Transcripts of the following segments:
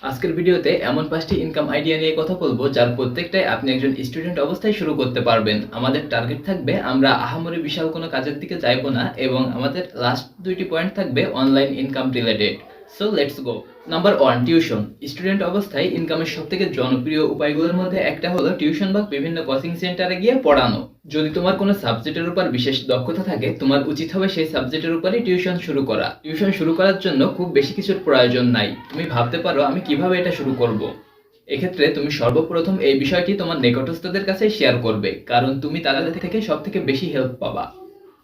আজকের ভিডিওতে এমন 5টি ইনকাম আইডিয়া নিয়ে কথা বলবো যার প্রত্যেকটাই আপনি একজন স্টুডেন্ট অবস্থায় শুরু করতে পারবেন। আমাদের টার্গেট থাকবে আমরা আহামরি বিশাল কোনো কাজের দিকে যাইবো না এবং আমাদের লাস্ট 2টি পয়েন্ট থাকবে online income related. So let's go. Number 1, tuition. Student অবস্থায় ইনকামের সবথেকে জনপ্রিয় উপায়গুলোর মধ্যে একটা হলো টিউশন বা বিভিন্ন কোচিং সেন্টারে গিয়ে পড়ানো। যদি তোমার কোনো সাবজেক্টের উপর বিশেষ দক্ষতা থাকে, তোমার উচিত হবে সেই সাবজেক্টের উপরই টিউশন শুরু করা। টিউশন শুরু করার জন্য খুব বেশি কিছুর প্রয়োজন নাই। তুমি ভাবতে পারো আমি কিভাবে এটা শুরু করব। এক্ষেত্রে তুমি সর্বপ্রথম এই বিষয়টি তোমার নিকটস্থদের কাছে শেয়ার করবে, কারণ তুমি তাদের থেকে সবথেকে বেশি হেল্প পাবা।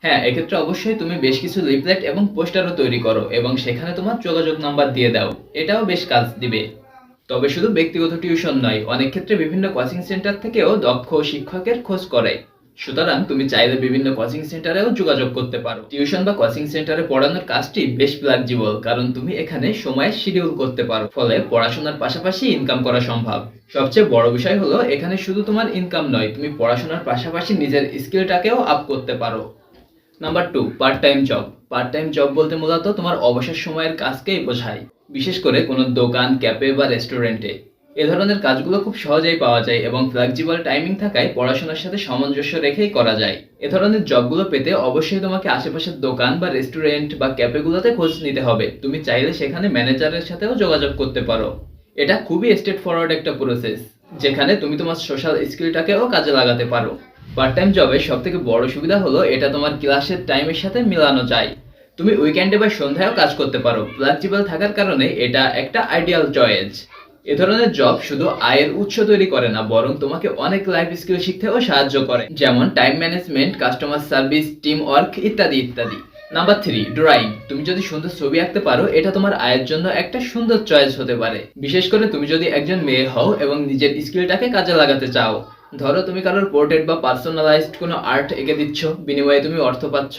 হ্যাঁ, এক্ষেত্রে অবশ্যই তুমি বেশ কিছু লিফলেট এবং পোস্টারও তৈরি করো এবং সেখানে তোমার যোগাযোগ নাম্বার দিয়ে দাও। এটাও বেশ কাজ দিবে। তবে শুধু ব্যক্তিগত টিউশন নয়, অনেক ক্ষেত্রে বিভিন্ন কোচিং সেন্টার থেকেও দক্ষ শিক্ষকের খোঁজ করে। সুতরাং তুমি চাইলে বিভিন্ন কোচিং সেন্টারেও যোগাযোগ করতে পারো। টিউশন বা কোচিং সেন্টারে পড়ানোর কাজটি বেশ ফ্লেক্সিবল, কারণ তুমি এখানে সময় শিডিউল করতে পারো, ফলে পড়াশোনার পাশাপাশি ইনকাম করা সম্ভব। সবচেয়ে বড় বিষয় হলো এখানে শুধু তোমার ইনকাম নয়, তুমি পড়াশোনার পাশাপাশি নিজের স্কিলটাকেও আপ করতে পারো। Number 2, part time job. Part time job বলতে মূলত তোমার অবসর সময়ের কাজকেই বোঝায়, বিশেষ করে কোনো দোকান, ক্যাফে বা রেস্টুরেন্টে। এ ধরনের কাজগুলো খুব সহজেই পাওয়া যায় এবং ফ্লেক্সিবল টাইমিং থাকায় পড়াশোনার সাথে সামঞ্জস্য রেখেই করা যায়। এ ধরনের জবগুলো পেতে অবশ্যই তোমাকে আশেপাশের দোকান বা রেস্টুরেন্ট বা ক্যাফেগুলোতে খোঁজ নিতে হবে। তুমি চাইলে সেখানে ম্যানেজারের সাথেও যোগাযোগ করতে পারো। এটা খুবই স্ট্রেট ফরওয়ার্ড একটা প্রসেস, যেখানে তুমি তোমার সোশ্যাল স্কিলটাকেও কাজে লাগাতে পারো। পার্ট টাইম জবের সবথেকে বড় সুবিধা হলো এটা তোমার ক্লাসের টাইমের সাথে মেলানো যায়। তুমি উইকেন্ডে বা সন্ধ্যায়ও কাজ করতে পারো। ফ্লেক্সিবল থাকার কারণে এটা একটা আইডিয়াল চয়েস। এ ধরনের জব শুধু আয়ের উৎস তৈরি করে না, বরং তোমাকে অনেক লাইফ স্কিল শিখতেও সাহায্য করে, যেমন time management, customer service, team work ইত্যাদি ইত্যাদি। Number 3, drawing. তুমি যদি সুন্দর ছবি আঁকতে পারো, এটা তোমার আয়ের জন্য একটা সুন্দর চয়েস হতে পারে, বিশেষ করে তুমি যদি একজন মেয়ে হও এবং নিজের স্কিলটাকে কাজে লাগাতে চাও। ধরো তুমি কারোর পোর্ট্রেট বা পার্সোনালাইজড কোনো আর্ট এঁকে দিচ্ছ, বিনিময়ে তুমি অর্থ পাচ্ছ।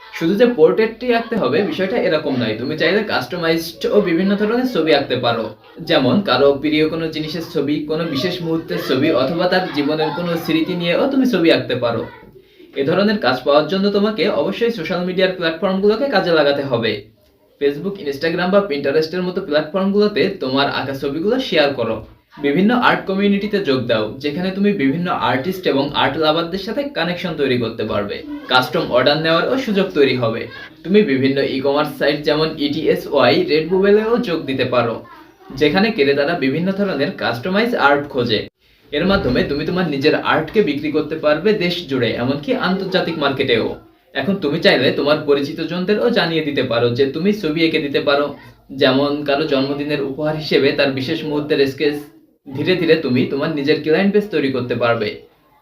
শুধু যে পোর্ট্রেটটি আঁকতে হবে বিষয়টা এরকম নয়, তুমি চাইলে কাস্টমাইজড ও বিভিন্ন ধরনের ছবি আঁকতে পারো, যেমন কারো প্রিয় কোনো জিনিসের ছবি, কোনো বিশেষ মুহূর্তের ছবি, অথবা তার জীবনের কোনো স্মৃতি নিয়েও তুমি ছবি আঁকতে পারো। এ ধরনের কাজ পাওয়ার জন্য তোমাকে অবশ্যই সোশ্যাল মিডিয়ার প্ল্যাটফর্মগুলোকে কাজে লাগাতে হবে। ফেসবুক, ইনস্টাগ্রাম বা পিন্টারেস্টের মতো প্ল্যাটফর্মগুলোতে তোমার আঁকা ছবিগুলো শেয়ার করো। বিভিন্ন আর্ট কমিউনিটিতে যোগ দাও, যেখানে তুমি বিভিন্ন আর্টিস্ট এবং আর্ট লাভারদের সাথে কানেকশন তৈরি করতে পারবে। কাস্টম অর্ডার নেওয়ারও সুযোগ তৈরি হবে। তুমি বিভিন্ন ই কমার্স সাইট যেমন ETSY, রেডবুলেও যোগ দিতে পারো, যেখানে ক্রেতারা বিভিন্ন ধরনের কাস্টমাইজ আর্ট খোঁজে। এর মাধ্যমে তুমি তোমার নিজের আর্টকে বিক্রি করতে পারবে দেশ জুড়ে, এমনকি আন্তর্জাতিক মার্কেটেও। এখন তুমি চাইলে তোমার পরিচিত জনদেরও জানিয়ে দিতে পারো যে তুমি ছবি এঁকে দিতে পারো, যেমন কারো জন্মদিনের উপহার হিসেবে তার বিশেষ মুহূর্তের স্কেচ। ধীরে ধীরে তুমি তোমার নিজের ক্লায়েন্ট বেস তৈরি করতে পারবে।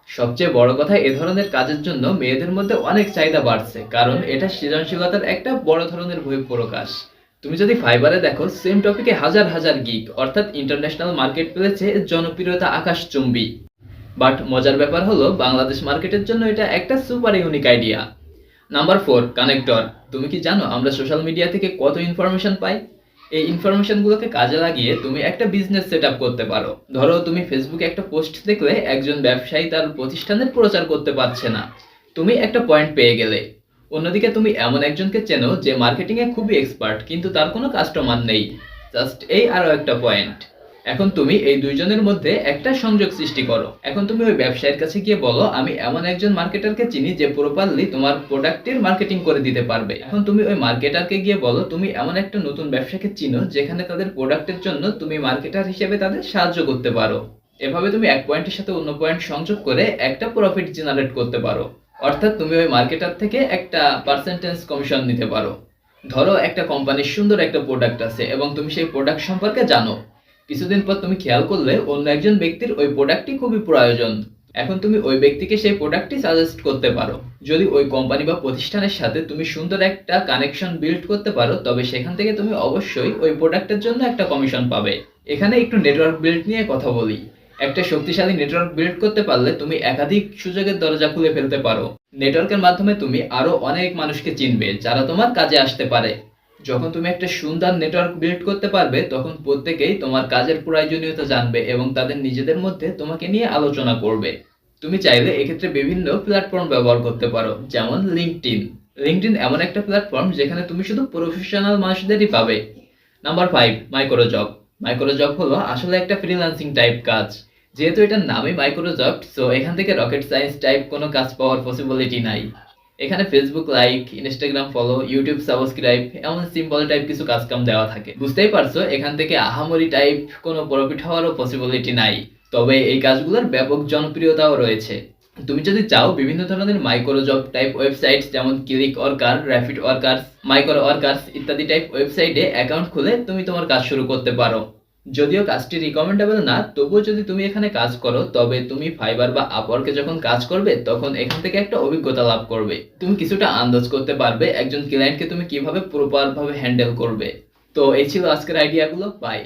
সবচেয়ে বড় কথা, এ ধরনের কাজের জন্য মেয়েদের মধ্যে অনেক চাহিদা বাড়ছে, কারণ এটা সৃজনশীলতার একটা বড় ধরনের বহিঃপ্রকাশ। তুমি যদি ফাইবারে দেখো, সেম টপিকে হাজার হাজার গিগ, অর্থাৎ ইন্টারন্যাশনাল মার্কেট প্লেসে জনপ্রিয়তা আকাশচুম্বী। বাট মজার ব্যাপার হলো বাংলাদেশ মার্কেটের জন্য এটা একটা super unique idea. Number 4, connector. তুমি কি জানো আমরা সোশ্যাল মিডিয়া থেকে কত ইনফরমেশন পাই? এই ইনফরমেশনগুলোকে কাজে লাগিয়ে তুমি একটা বিজনেস সেট আপ করতে পারো। ধরো তুমি ফেসবুকে একটা পোস্ট দেখলে একজন ব্যবসায়ী তার প্রতিষ্ঠানের প্রচার করতে পারছে না, তুমি একটা পয়েন্ট পেয়ে গেলে। অন্যদিকে তুমি এমন একজনকে চেনো যে মার্কেটিংয়ে খুবই এক্সপার্ট, কিন্তু তার কোনো কাস্টমার নেই। জাস্ট এই আরও একটা পয়েন্ট। এখন তুমি এই দুইজনের মধ্যে একটা সংযোগ সৃষ্টি করো। এখন তুমি ওই ব্যবসায়ীর কাছে গিয়ে বলো, আমি এমন একজন মার্কেটারকে চিনি যে প্রপারলি তোমার প্রোডাক্টের মার্কেটিং করে দিতে পারবে। এখন তুমি ওই মার্কেটারকে গিয়ে বলো, তুমি এমন একটা নতুন ব্যবসাকে চিনো যেখানে তাদের প্রোডাক্টের জন্য তুমি মার্কেটার হিসেবে তাদের সাহায্য করতে পারো। এভাবে তুমি এক পয়েন্টের সাথে অন্য পয়েন্ট সংযোগ করে একটা প্রফিট জেনারেট করতে পারো। অর্থাৎ তুমি ওই মার্কেটার থেকে একটা পার্সেন্টেজ কমিশন নিতে পারো। ধরো একটা কোম্পানির সুন্দর একটা প্রোডাক্ট আছে এবং তুমি সেই প্রোডাক্ট সম্পর্কে জানো। কিছুদিন পর তুমি খেয়াল করলে অন্য একজন ব্যক্তির ওই প্রোডাক্টটি খুবই প্রয়োজন। এখন তুমি ওই ব্যক্তিকে সেই প্রোডাক্টটি সাজেস্ট করতে পারো। যদি ওই কোম্পানি বা প্রতিষ্ঠানের সাথে তুমি সুন্দর একটা কানেকশন বিল্ড করতে পারো, তবে সেখান থেকে তুমি অবশ্যই ওই প্রোডাক্টের জন্য একটা কমিশন পাবে। এখানে একটু নেটওয়ার্ক বিল্ড নিয়ে কথা বলি। একটা শক্তিশালী নেটওয়ার্ক বিল্ড করতে পারলে তুমি একাধিক সুযোগের দরজা খুলে ফেলতে পারো। নেটওয়ার্কের মাধ্যমে তুমি আরো অনেক মানুষকে চিনবে যারা তোমার কাজে আসতে পারে। যখন তুমি একটা সুন্দর নেটওয়ার্ক বিল্ড করতে পারবে, তখন প্রত্যেকেই তোমার কাজের প্রয়োজনীয়তা জানবে এবং তাদের নিজেদের মধ্যে তোমাকে নিয়ে আলোচনা করবে। তুমি চাইলে এক্ষেত্রে বিভিন্ন প্ল্যাটফর্ম ব্যবহার করতে পারো, যেমন লিঙ্কডইন। লিঙ্কডইন এমন একটা প্ল্যাটফর্ম যেখানে তুমি শুধু প্রফেশনাল মানুষদেরই পাবে। Number 5, micro job. Micro job হলো আসলে একটা ফ্রিল্যান্সিং টাইপ কাজ। যেহেতু এটার নামই মাইক্রো জব, সো এখান থেকে রকেট সায়েন্স টাইপ কোনো কাজ পাওয়ার পসিবিলিটি নাই। এখানে Facebook like, Instagram follow, YouTube subscribe এমন সিম্পল টাইপ কিছু কাজ কাম দেওয়া থাকে। বুঝতেই পারছো এখান থেকে আহামরি টাইপ কোনো প্রফিট হওয়ারও পসিবিলিটি নাই। তবে এই কাজগুলোর ব্যাপক জনপ্রিয়তাও রয়েছে। তুমি যদি চাও বিভিন্ন ধরনের মাইক্রো জব টাইপ ওয়েবসাইট যেমন click worker, rapid workers, micro workers ইত্যাদি টাইপ ওয়েবসাইটে অ্যাকাউন্ট খুলে তুমি তোমার কাজ শুরু করতে পারো। যদিও কাজটি রিকমেন্ডেবল না, তবুও যদি তুমি এখানে কাজ করো তবে তুমি ফাইবার বা আপওয়ার্কে যখন কাজ করবে তখন এখান থেকে একটা অভিজ্ঞতা লাভ করবে। তুমি কিছুটা আন্দাজ করতে পারবে একজন ক্লায়েন্টকে তুমি কিভাবে প্রপার ভাবে হ্যান্ডেল করবে। তো এই ছিল আজকের আইডিয়াগুলো। বাই।